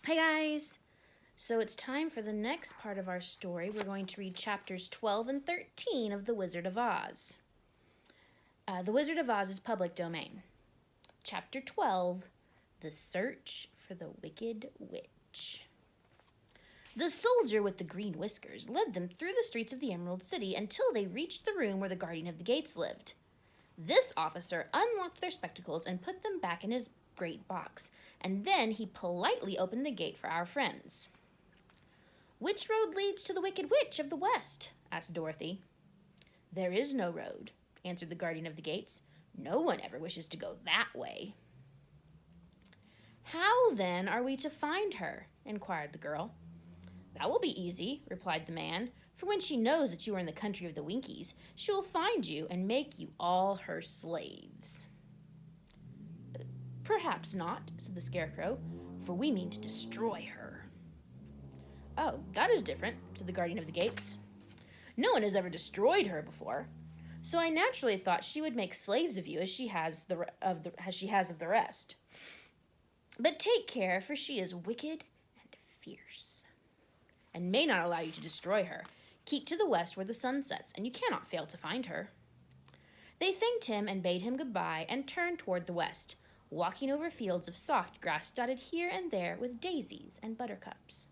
Hi guys! So it's time for the next part of our story. We're going to read chapters 12 and 13 of The Wizard of Oz. The Wizard of Oz is public domain. Chapter 12, The Search for the Wicked Witch. The soldier with the green whiskers led them through the streets of the Emerald City until they reached the room where the guardian of the gates lived. This officer unlocked their spectacles and put them back in his great box, and then he politely opened the gate for our friends. "Which road leads to the Wicked Witch of the West?" asked Dorothy. "There is no road," answered the guardian of the gates. "No one ever wishes to go that way." "How, then, are we to find her?" inquired the girl. "That will be easy," replied the man, "for when she knows that you are in the country of the Winkies, she will find you and make you all her slaves." "Perhaps not," said the Scarecrow, "for we mean to destroy her." "Oh, that is different," said the guardian of the gates. "No one has ever destroyed her before, so I naturally thought she would make slaves of you as she has of the rest. But take care, for she is wicked and fierce, and may not allow you to destroy her. Keep to the west where the sun sets, and you cannot fail to find her." They thanked him and bade him goodbye and turned toward the west, walking over fields of soft grass dotted here and there with daisies and buttercups.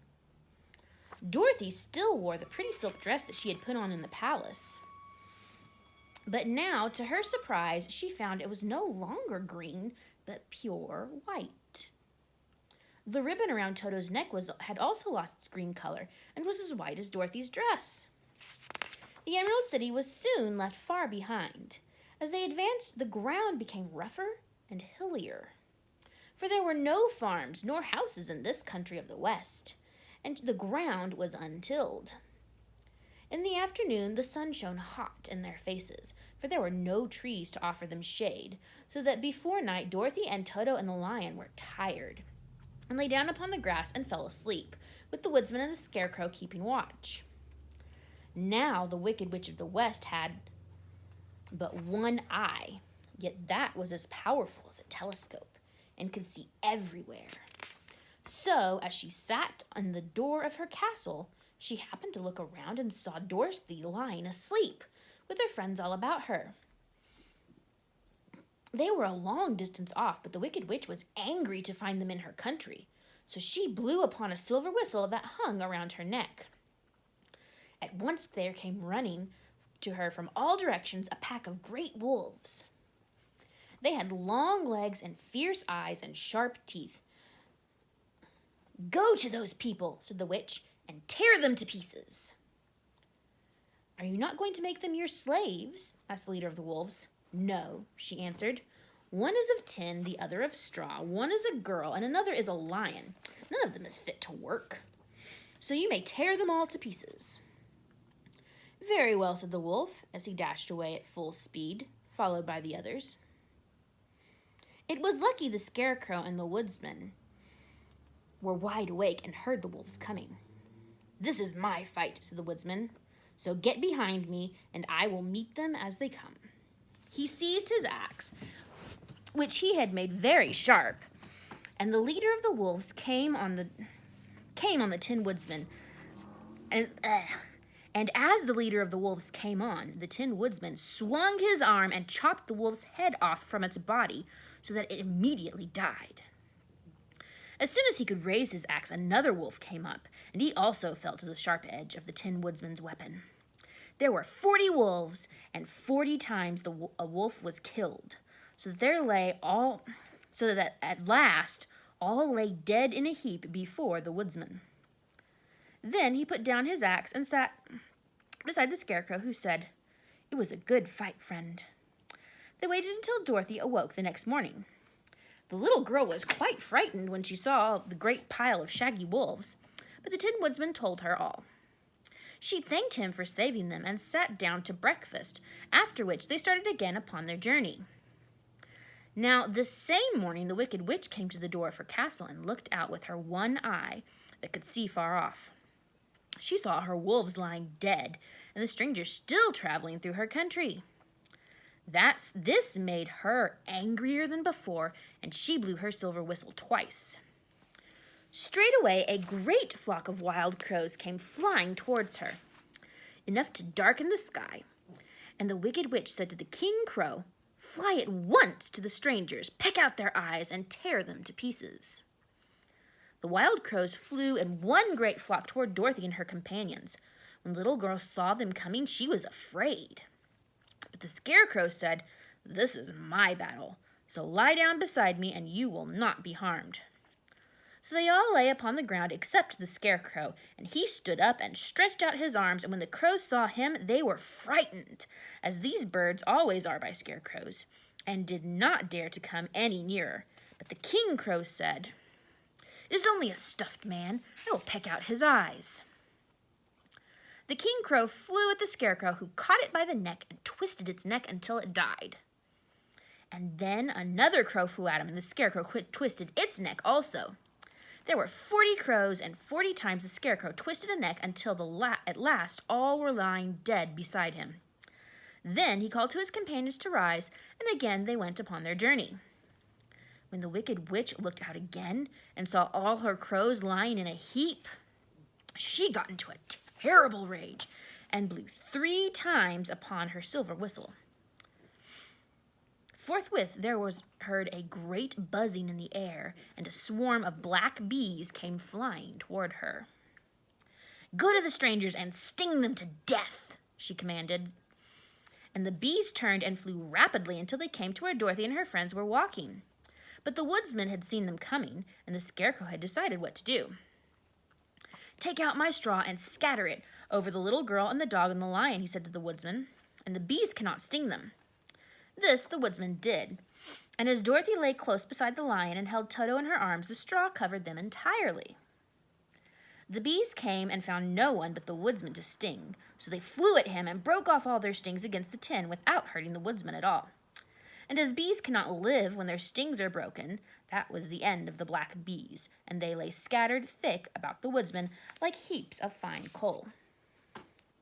Dorothy still wore the pretty silk dress that she had put on in the palace. But now, to her surprise, she found it was no longer green, but pure white. The ribbon around Toto's neck had also lost its green color and was as white as Dorothy's dress. The Emerald City was soon left far behind. As they advanced, the ground became rougher and hillier, for there were no farms nor houses in this country of the West, and the ground was untilled. In the afternoon, the sun shone hot in their faces, for there were no trees to offer them shade, so that before night Dorothy and Toto and the lion were tired, and lay down upon the grass and fell asleep, with the Woodsman and the Scarecrow keeping watch. Now the Wicked Witch of the West had but one eye, yet that was as powerful as a telescope, and could see everywhere. So, as she sat on the door of her castle, she happened to look around and saw Dorothy lying asleep, with her friends all about her. They were a long distance off, but the Wicked Witch was angry to find them in her country, so she blew upon a silver whistle that hung around her neck. At once there came running to her from all directions a pack of great wolves. They had long legs and fierce eyes and sharp teeth. "Go to those people," said the witch, "and tear them to pieces." "Are you not going to make them your slaves?" asked the leader of the wolves. "No," she answered. "One is of tin, the other of straw. One is a girl, and another is a lion. None of them is fit to work. So you may tear them all to pieces." "Very well," said the wolf, as he dashed away at full speed, followed by the others. It was lucky the Scarecrow and the Woodsman were wide awake and heard the wolves coming. "This is my fight," said the Woodsman. "So get behind me, and I will meet them as they come." He seized his axe, which he had made very sharp, and the leader of the wolves came on the Tin Woodsman. And as the leader of the wolves came on, the Tin Woodsman swung his arm and chopped the wolf's head off from its body, so that it immediately died. As soon as he could raise his axe, another wolf came up, and he also fell to the sharp edge of the Tin Woodsman's weapon. There were 40 wolves, and 40 times a wolf was killed, so that at last all lay dead in a heap before the Woodsman. Then he put down his axe and sat beside the Scarecrow, who said, "It was a good fight, friend." They waited until Dorothy awoke the next morning. The little girl was quite frightened when she saw the great pile of shaggy wolves, but the Tin Woodsman told her all. She thanked him for saving them and sat down to breakfast, after which they started again upon their journey. Now, the same morning, the Wicked Witch came to the door of her castle and looked out with her one eye that could see far off. She saw her wolves lying dead, and the strangers still traveling through her country. This made her angrier than before, and she blew her silver whistle twice. Straight away, a great flock of wild crows came flying towards her, enough to darken the sky. And the wicked witch said to the king crow, "Fly at once to the strangers, peck out their eyes, and tear them to pieces." The wild crows flew in one great flock toward Dorothy and her companions. When the little girl saw them coming, she was afraid. But the Scarecrow said, "This is my battle, so lie down beside me and you will not be harmed." So they all lay upon the ground except the Scarecrow, and he stood up and stretched out his arms, and when the crows saw him, they were frightened, as these birds always are by scarecrows, and did not dare to come any nearer. But the king crow said, "It is only a stuffed man. I will peck out his eyes." The king crow flew at the Scarecrow, who caught it by the neck and twisted its neck until it died. And then another crow flew at him, and the Scarecrow twisted its neck also. There were 40 crows, and 40 times the Scarecrow twisted a neck until at last all were lying dead beside him. Then he called to his companions to rise, and again they went upon their journey. When the wicked witch looked out again and saw all her crows lying in a heap, she got into a terrible rage and blew 3 times upon her silver whistle. Forthwith there was heard a great buzzing in the air, and a swarm of black bees came flying toward her. "Go to the strangers and sting them to death," she commanded. And the bees turned and flew rapidly until they came to where Dorothy and her friends were walking. But the woodsman had seen them coming, and the Scarecrow had decided what to do. "Take out my straw and scatter it over the little girl and the dog and the lion," he said to the woodsman, "and the bees cannot sting them." This the woodsman did, and as Dorothy lay close beside the lion and held Toto in her arms, the straw covered them entirely. The bees came and found no one but the woodsman to sting, so they flew at him and broke off all their stings against the tin without hurting the woodsman at all. And as bees cannot live when their stings are broken, that was the end of the black bees, and they lay scattered thick about the woodsman like heaps of fine coal.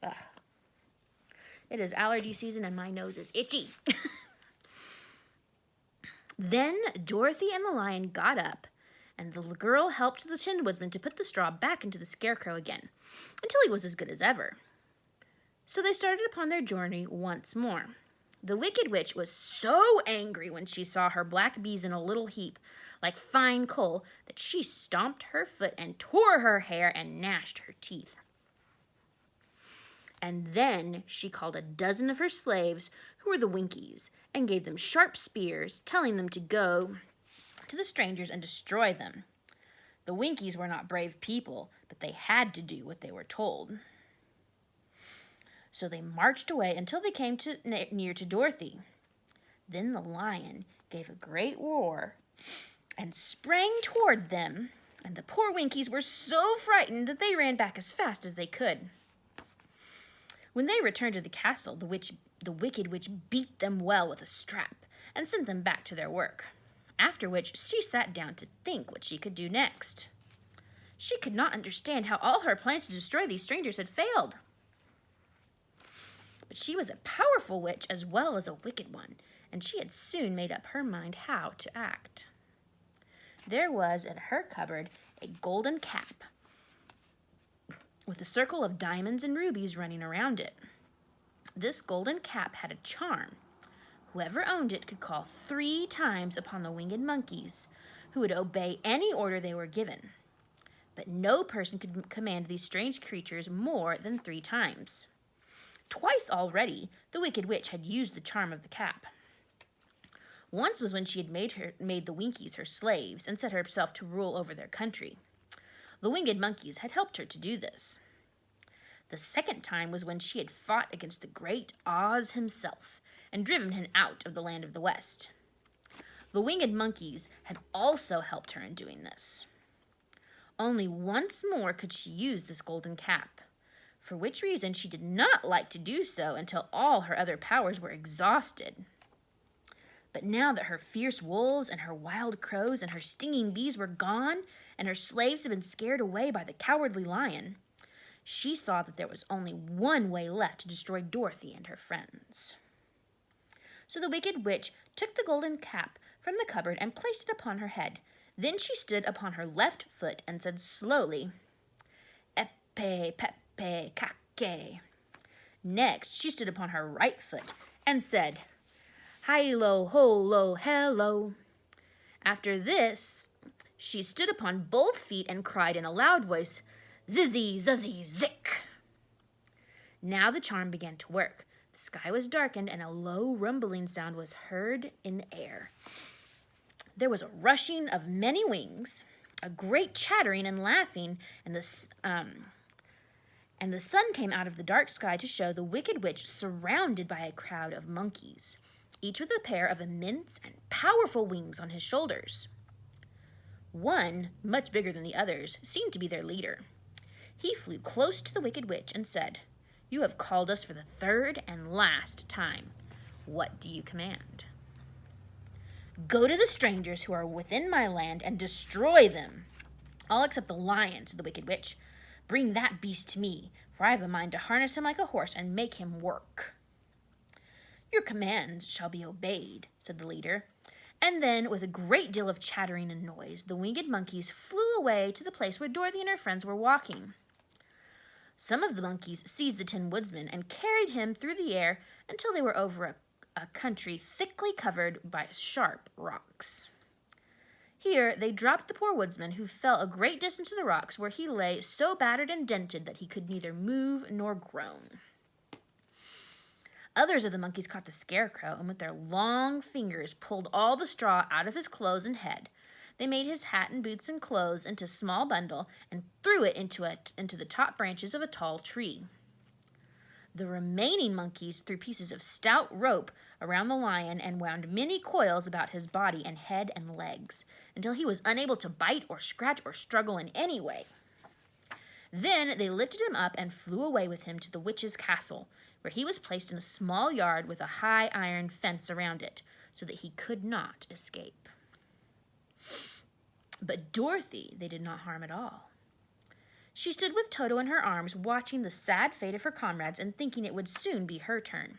Ugh. It is allergy season and my nose is itchy. Then Dorothy and the lion got up, and the girl helped the Tin Woodsman to put the straw back into the Scarecrow again, until he was as good as ever. So they started upon their journey once more. The wicked witch was so angry when she saw her black bees in a little heap, like fine coal, that she stomped her foot and tore her hair and gnashed her teeth. And then she called a dozen of her slaves, who were the Winkies, and gave them sharp spears, telling them to go to the strangers and destroy them. The Winkies were not brave people, but they had to do what they were told. So they marched away until they came near to Dorothy. Then the lion gave a great roar and sprang toward them, and the poor Winkies were so frightened that they ran back as fast as they could. When they returned to the castle, the wicked witch beat them well with a strap and sent them back to their work, after which she sat down to think what she could do next. She could not understand how all her plans to destroy these strangers had failed. But she was a powerful witch as well as a wicked one, and she had soon made up her mind how to act. There was in her cupboard a golden cap with a circle of diamonds and rubies running around it. This golden cap had a charm. Whoever owned it could call 3 times upon the winged monkeys, who would obey any order they were given. But no person could command these strange creatures more than 3 times. Twice already, the wicked witch had used the charm of the cap. Once was when she had made the Winkies her slaves and set herself to rule over their country. The winged monkeys had helped her to do this. The second time was when she had fought against the great Oz himself and driven him out of the land of the West. The winged monkeys had also helped her in doing this. Only once more could she use this golden cap, for which reason she did not like to do so until all her other powers were exhausted. But now that her fierce wolves and her wild crows and her stinging bees were gone, and her slaves had been scared away by the cowardly lion, she saw that there was only one way left to destroy Dorothy and her friends. So the wicked witch took the golden cap from the cupboard and placed it upon her head. Then she stood upon her left foot and said slowly, Epe, pepe, kake. Next, she stood upon her right foot and said, Hilo, holo, hello. After this, she stood upon both feet and cried in a loud voice, Zizzy, zuzzy, zick. Now the charm began to work. The sky was darkened and a low rumbling sound was heard in the air. There was a rushing of many wings, a great chattering and laughing, and the sun came out of the dark sky to show the wicked witch surrounded by a crowd of monkeys, each with a pair of immense and powerful wings on his shoulders. One, much bigger than the others, seemed to be their leader. He flew close to the wicked witch and said, You have called us for the third and last time. What do you command? Go to the strangers who are within my land and destroy them. All except the lion, said the wicked witch. Bring that beast to me, for I have a mind to harness him like a horse and make him work. Your commands shall be obeyed, said the leader. And then, with a great deal of chattering and noise, the winged monkeys flew away to the place where Dorothy and her friends were walking. Some of the monkeys seized the Tin Woodsman and carried him through the air until they were over a country thickly covered by sharp rocks. Here they dropped the poor woodsman, who fell a great distance to the rocks, where he lay so battered and dented that he could neither move nor groan. Others of the monkeys caught the Scarecrow, and with their long fingers pulled all the straw out of his clothes and head. They made his hat and boots and clothes into a small bundle and threw it into the top branches of a tall tree. The remaining monkeys threw pieces of stout rope around the lion and wound many coils about his body and head and legs, until he was unable to bite or scratch or struggle in any way. Then they lifted him up and flew away with him to the witch's castle, where he was placed in a small yard with a high iron fence around it, so that he could not escape. But Dorothy they did not harm at all. She stood with Toto in her arms, watching the sad fate of her comrades and thinking it would soon be her turn.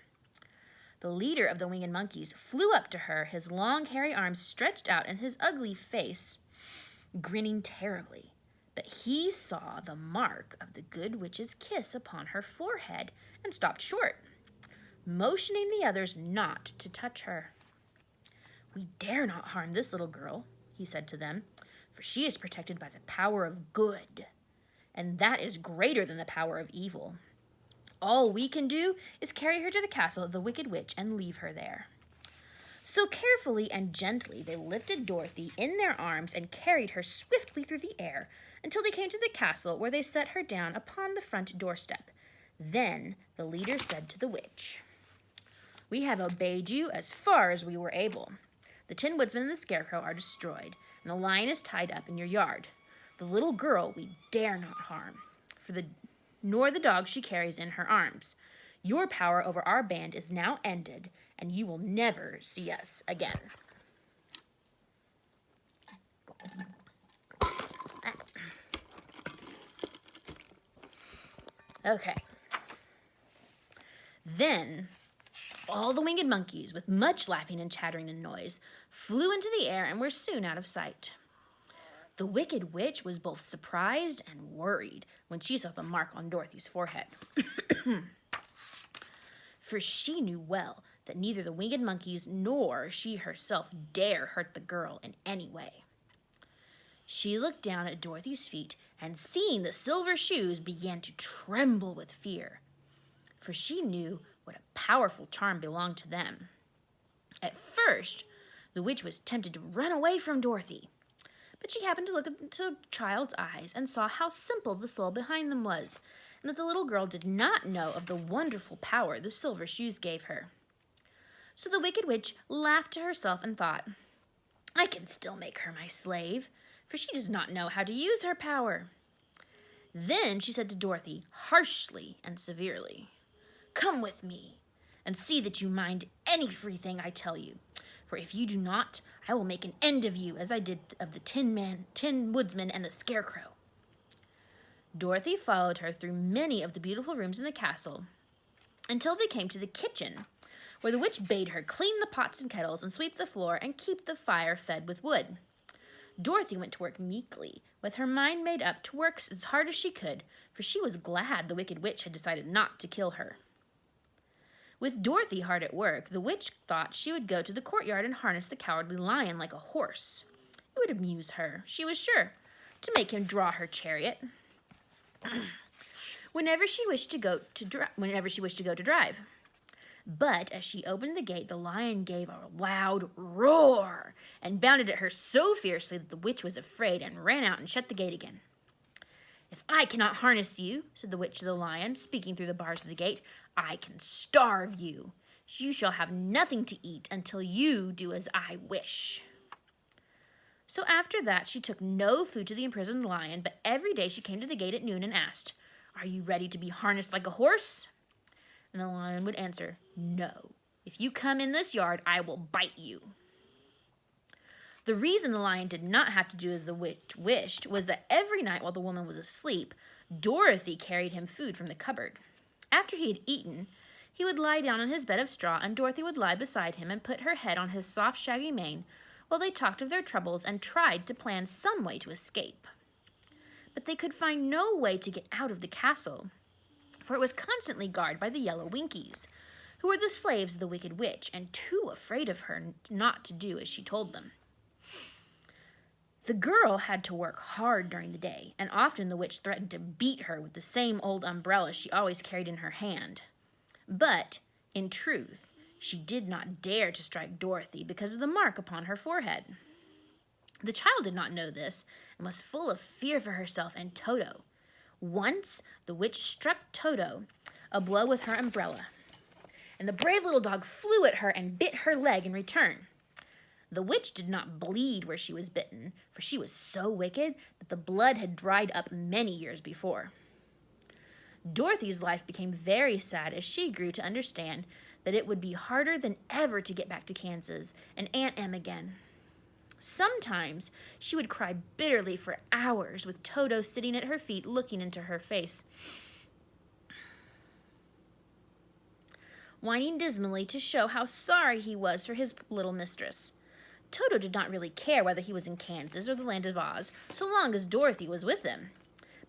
The leader of the winged monkeys flew up to her, his long hairy arms stretched out and his ugly face grinning terribly. But he saw the mark of the good witch's kiss upon her forehead and stopped short, motioning the others not to touch her. We dare not harm this little girl, he said to them, for she is protected by the power of good, and that is greater than the power of evil. All we can do is carry her to the castle of the wicked witch and leave her there. So carefully and gently they lifted Dorothy in their arms and carried her swiftly through the air until they came to the castle, where they set her down upon the front doorstep. Then the leader said to the witch, We have obeyed you as far as we were able. The Tin Woodsman and the Scarecrow are destroyed, and the lion is tied up in your yard. The little girl we dare not harm, nor the dog she carries in her arms. Your power over our band is now ended, and you will never see us again. Okay. Then all the winged monkeys, with much laughing and chattering and noise, flew into the air and were soon out of sight. The wicked witch was both surprised and worried when she saw the mark on Dorothy's forehead. For she knew well that neither the winged monkeys nor she herself dare hurt the girl in any way. She looked down at Dorothy's feet and, seeing the silver shoes, began to tremble with fear, for she knew what a powerful charm belonged to them. At first, the witch was tempted to run away from Dorothy, but she happened to look into the child's eyes and saw how simple the soul behind them was, and that the little girl did not know of the wonderful power the silver shoes gave her. So the wicked witch laughed to herself and thought, I can still make her my slave, for she does not know how to use her power. Then she said to Dorothy, harshly and severely, Come with me, and see that you mind any free thing I tell you, for if you do not, I will make an end of you, as I did of the Tin Woodsman and the Scarecrow. Dorothy followed her through many of the beautiful rooms in the castle, until they came to the kitchen, where the witch bade her clean the pots and kettles and sweep the floor and keep the fire fed with wood. Dorothy went to work meekly, with her mind made up to work as hard as she could, for she was glad the Wicked Witch had decided not to kill her. With Dorothy hard at work, the witch thought she would go to the courtyard and harness the Cowardly Lion like a horse. It would amuse her, she was sure, to make him draw her chariot whenever she wished to go to drive. But as she opened the gate, the lion gave a loud roar and bounded at her so fiercely that the witch was afraid and ran out and shut the gate again. "If I cannot harness you," said the witch to the lion, speaking through the bars of the gate, "I can starve you. You shall have nothing to eat until you do as I wish." So after that, she took no food to the imprisoned lion, but every day she came to the gate at noon and asked, "Are you ready to be harnessed like a horse?" And the lion would answer, "No. If you come in this yard, I will bite you." The reason the lion did not have to do as the witch wished was that every night while the woman was asleep, Dorothy carried him food from the cupboard. After he had eaten, he would lie down on his bed of straw, and Dorothy would lie beside him and put her head on his soft, shaggy mane while they talked of their troubles and tried to plan some way to escape. But they could find no way to get out of the castle, for it was constantly guarded by the yellow Winkies, who were the slaves of the Wicked Witch and too afraid of her not to do as she told them. The girl had to work hard during the day, and often the witch threatened to beat her with the same old umbrella she always carried in her hand. But, in truth, she did not dare to strike Dorothy because of the mark upon her forehead. The child did not know this and was full of fear for herself and Toto. Once, the witch struck Toto a blow with her umbrella, and the brave little dog flew at her and bit her leg in return. The witch did not bleed where she was bitten, for she was so wicked that the blood had dried up many years before. Dorothy's life became very sad as she grew to understand that it would be harder than ever to get back to Kansas and Aunt Em again. Sometimes she would cry bitterly for hours with Toto sitting at her feet looking into her face, whining dismally to show how sorry he was for his little mistress. Toto did not really care whether he was in Kansas or the land of Oz, so long as Dorothy was with him.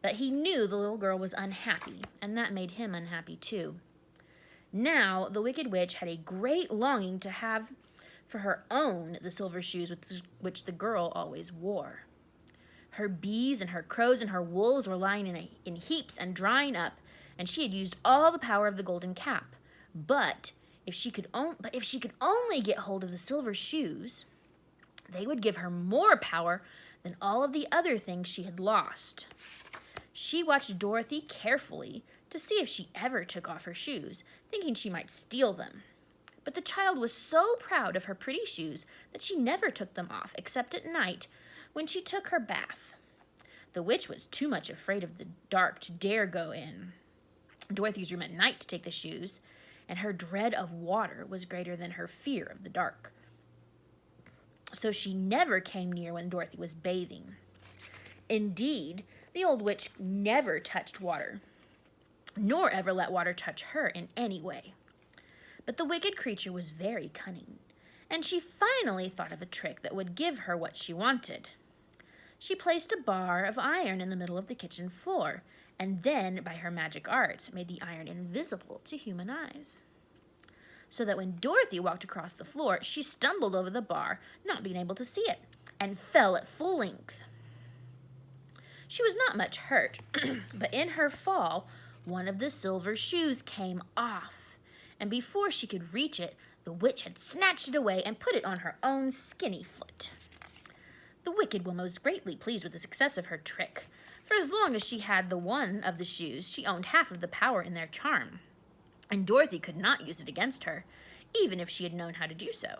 But he knew the little girl was unhappy, and that made him unhappy too. Now, the Wicked Witch had a great longing to have for her own the silver shoes which the girl always wore. Her bees and her crows and her wolves were lying in heaps and drying up, and she had used all the power of the golden cap. But if she could only get hold of the silver shoes, they would give her more power than all of the other things she had lost. She watched Dorothy carefully to see if she ever took off her shoes, thinking she might steal them. But the child was so proud of her pretty shoes that she never took them off, except at night when she took her bath. The witch was too much afraid of the dark to dare go in Dorothy's room at night to take the shoes, and her dread of water was greater than her fear of the dark. So she never came near when Dorothy was bathing. Indeed, the old witch never touched water, nor ever let water touch her in any way. But the wicked creature was very cunning, and she finally thought of a trick that would give her what she wanted. She placed a bar of iron in the middle of the kitchen floor, and then, by her magic arts, made the iron invisible to human eyes. So that when Dorothy walked across the floor, she stumbled over the bar, not being able to see it, and fell at full length. She was not much hurt, but in her fall, one of the silver shoes came off, and before she could reach it, the witch had snatched it away and put it on her own skinny foot. The wicked woman was greatly pleased with the success of her trick, for as long as she had the one of the shoes, she owned half of the power in their charm, and Dorothy could not use it against her, even if she had known how to do so.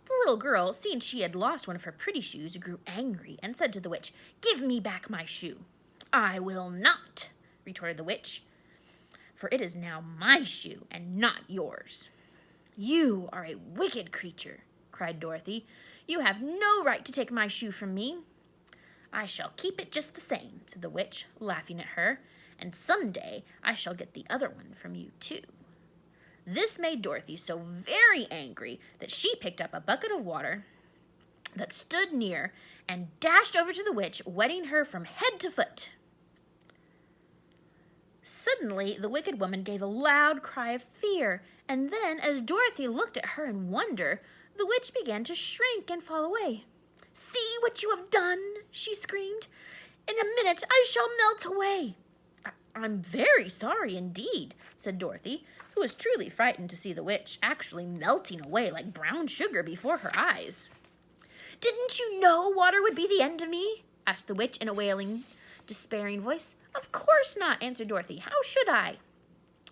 The little girl, seeing she had lost one of her pretty shoes, grew angry and said to the witch, "Give me back my shoe." "I will not," retorted the witch, "for it is now my shoe and not yours." "You are a wicked creature," cried Dorothy. "You have no right to take my shoe from me." "I shall keep it just the same," said the witch, laughing at her, "and someday I shall get the other one from you too." This made Dorothy so very angry that she picked up a bucket of water that stood near and dashed over to the witch, wetting her from head to foot. Suddenly, the wicked woman gave a loud cry of fear, and then, as Dorothy looked at her in wonder, the witch began to shrink and fall away. "See what you have done," she screamed. "In a minute I shall melt away." "I'm very sorry indeed," said Dorothy, who was truly frightened to see the witch actually melting away like brown sugar before her eyes. "Didn't you know water would be the end of me?" asked the witch in a wailing, despairing voice. "Of course not," answered Dorothy. "How should I?"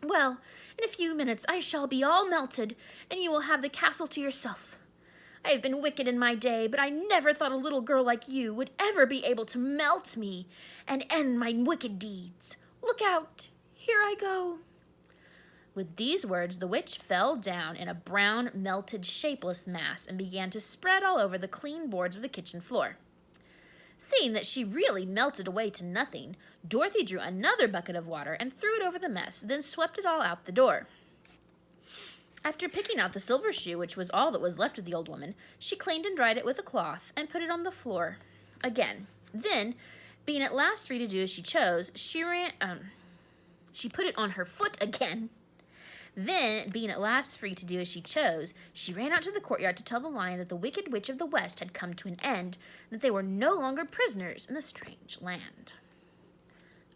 "Well, in a few minutes I shall be all melted, and you will have the castle to yourself. I have been wicked in my day, but I never thought a little girl like you would ever be able to melt me and end my wicked deeds. Look out! Here I go." With these words, the witch fell down in a brown, melted, shapeless mass and began to spread all over the clean boards of the kitchen floor. Seeing that she really melted away to nothing, Dorothy drew another bucket of water and threw it over the mess, then swept it all out the door. After picking out the silver shoe, which was all that was left of the old woman, she cleaned and dried it with a cloth and put it on the floor again. Then, being at last free to do as she chose, she put it on her foot again. Then, being at last free to do as she chose, she ran out to the courtyard to tell the lion that the Wicked Witch of the West had come to an end, and that they were no longer prisoners in the strange land.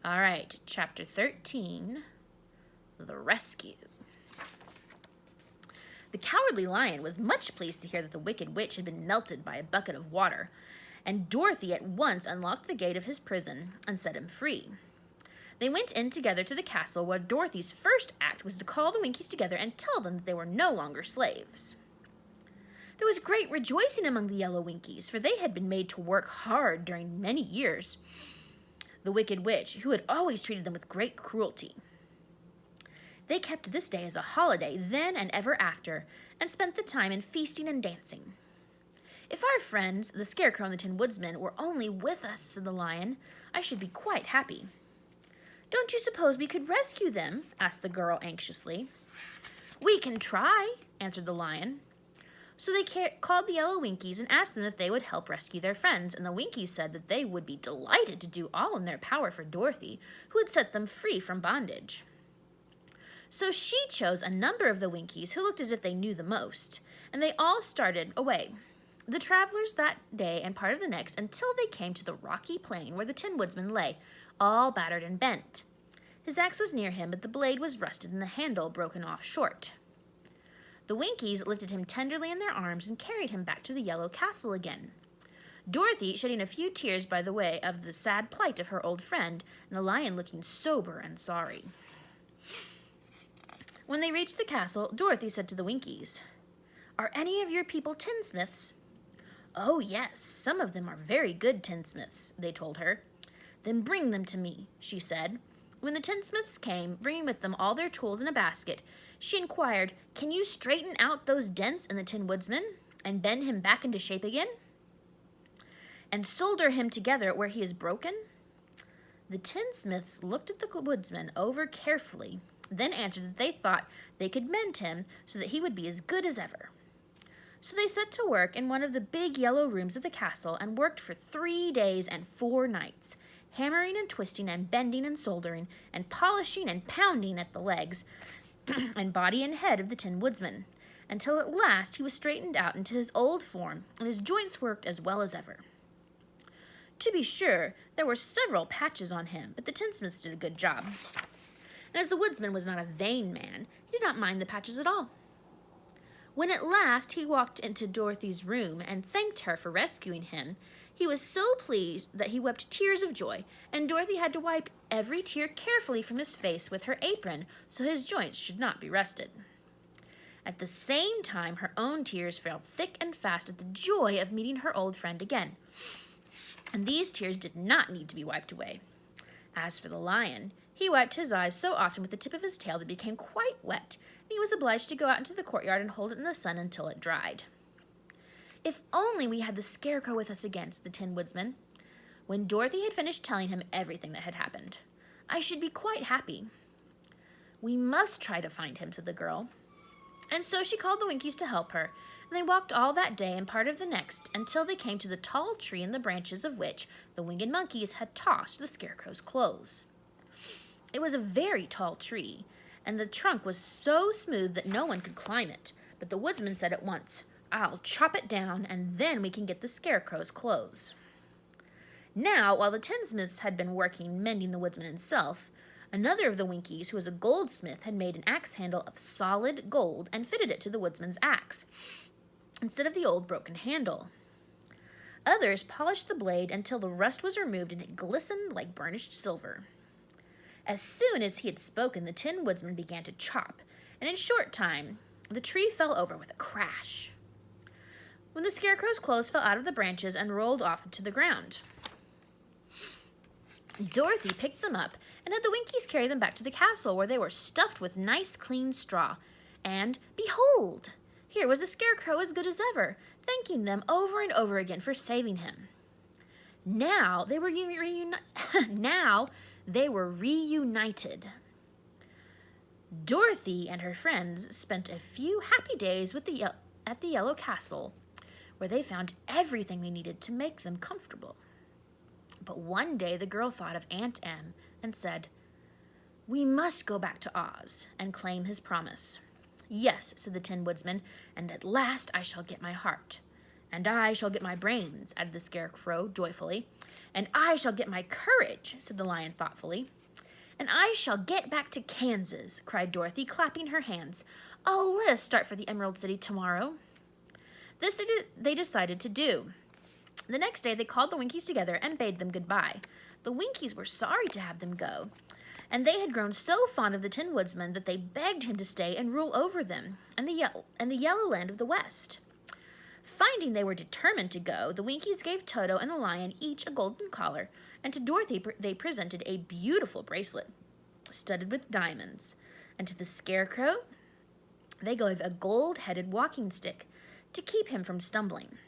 All right, Chapter 13, The Rescue. The Cowardly Lion was much pleased to hear that the Wicked Witch had been melted by a bucket of water, and Dorothy at once unlocked the gate of his prison and set him free. They went in together to the castle, where Dorothy's first act was to call the Winkies together and tell them that they were no longer slaves. There was great rejoicing among the yellow Winkies, for they had been made to work hard during many years. The Wicked Witch, who had always treated them with great cruelty. They kept this day as a holiday then and ever after, and spent the time in feasting and dancing. "If our friends, the Scarecrow and the Tin Woodsman, were only with us," said the Lion, "I should be quite happy." "Don't you suppose we could rescue them?" asked the girl anxiously. "We can try," answered the Lion. So they called the yellow Winkies and asked them if they would help rescue their friends, and the Winkies said that they would be delighted to do all in their power for Dorothy, who had set them free from bondage. So she chose a number of the Winkies who looked as if they knew the most, and they all started away, the travelers that day and part of the next, until they came to the rocky plain where the Tin Woodsman lay, all battered and bent. His axe was near him, but the blade was rusted and the handle broken off short. The Winkies lifted him tenderly in their arms and carried him back to the yellow castle again, Dorothy shedding a few tears by the way of the sad plight of her old friend, and the Lion looking sober and sorry. When they reached the castle, Dorothy said to the Winkies, "Are any of your people tinsmiths?" "Oh, yes, some of them are very good tinsmiths," they told her. "Then bring them to me," she said. When the tinsmiths came, bringing with them all their tools in a basket, she inquired, "Can you straighten out those dents in the Tin Woodsman and bend him back into shape again? And solder him together where he is broken?" The tinsmiths looked at the woodsman over carefully, then answered that they thought they could mend him so that he would be as good as ever. So they set to work in one of the big yellow rooms of the castle and worked for 3 days and 4 nights, hammering and twisting and bending and soldering and polishing and pounding at the legs and body and head of the Tin Woodsman, until at last he was straightened out into his old form and his joints worked as well as ever. To be sure, there were several patches on him, but the tinsmiths did a good job. And as the woodsman was not a vain man, he did not mind the patches at all. When at last he walked into Dorothy's room and thanked her for rescuing him, he was so pleased that he wept tears of joy, and Dorothy had to wipe every tear carefully from his face with her apron so his joints should not be rusted. At the same time, her own tears fell thick and fast at the joy of meeting her old friend again. And these tears did not need to be wiped away. As for the Lion, he wiped his eyes so often with the tip of his tail that it became quite wet, and he was obliged to go out into the courtyard and hold it in the sun until it dried. "If only we had the Scarecrow with us again," said the Tin Woodsman, when Dorothy had finished telling him everything that had happened. "I should be quite happy." "We must try to find him," said the girl. And so she called the Winkies to help her, and they walked all that day and part of the next until they came to the tall tree in the branches of which the winged monkeys had tossed the Scarecrow's clothes. It was a very tall tree, and the trunk was so smooth that no one could climb it, but the woodsman said at once, "I'll chop it down, and then we can get the Scarecrow's clothes." Now, while the Tinsmiths had been working mending the woodsman himself, another of the Winkies, who was a goldsmith, had made an axe handle of solid gold and fitted it to the woodsman's axe, instead of the old broken handle. Others polished the blade until the rust was removed and it glistened like burnished silver. As soon as he had spoken, the Tin Woodsman began to chop, and in short time, the tree fell over with a crash, when the Scarecrow's clothes fell out of the branches and rolled off to the ground. Dorothy picked them up and had the Winkies carry them back to the castle, where they were stuffed with nice clean straw. And behold, here was the Scarecrow as good as ever, thanking them over and over again for saving him. Now they were reunited. Dorothy and her friends spent a few happy days at the Yellow Castle, where they found everything they needed to make them comfortable. But one day the girl thought of Aunt Em and said, "We must go back to Oz and claim his promise." "Yes," said the Tin Woodsman, "and at last I shall get my heart." "And I shall get my brains," added the Scarecrow joyfully. "And I shall get my courage," said the Lion thoughtfully. "And I shall get back to Kansas," cried Dorothy, clapping her hands. "Oh, let us start for the Emerald City tomorrow." This they decided to do. The next day they called the Winkies together and bade them goodbye. The Winkies were sorry to have them go, and they had grown so fond of the Tin Woodsman that they begged him to stay and rule over them and the yellow land of the West. Finding they were determined to go, the Winkies gave Toto and the Lion each a golden collar, and to Dorothy they presented a beautiful bracelet studded with diamonds, and to the Scarecrow they gave a gold-headed walking stick to keep him from stumbling.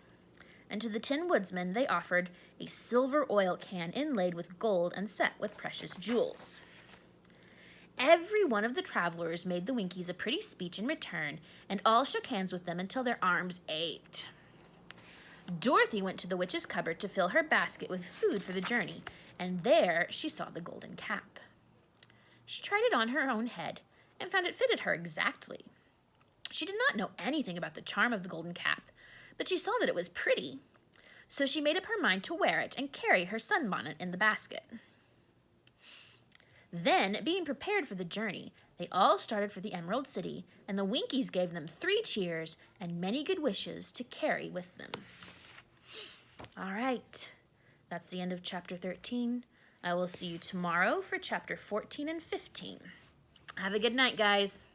And to the Tin Woodsman they offered a silver oil can inlaid with gold and set with precious jewels. Every one of the travelers made the Winkies a pretty speech in return, and all shook hands with them until their arms ached. Dorothy went to the witch's cupboard to fill her basket with food for the journey, and there she saw the golden cap. She tried it on her own head and found it fitted her exactly. She did not know anything about the charm of the golden cap, but she saw that it was pretty, so she made up her mind to wear it and carry her sunbonnet in the basket. Then, being prepared for the journey, they all started for the Emerald City, and the Winkies gave them 3 cheers and many good wishes to carry with them. All right, that's the end of chapter 13. I will see you tomorrow for chapter 14 and 15. Have a good night, guys.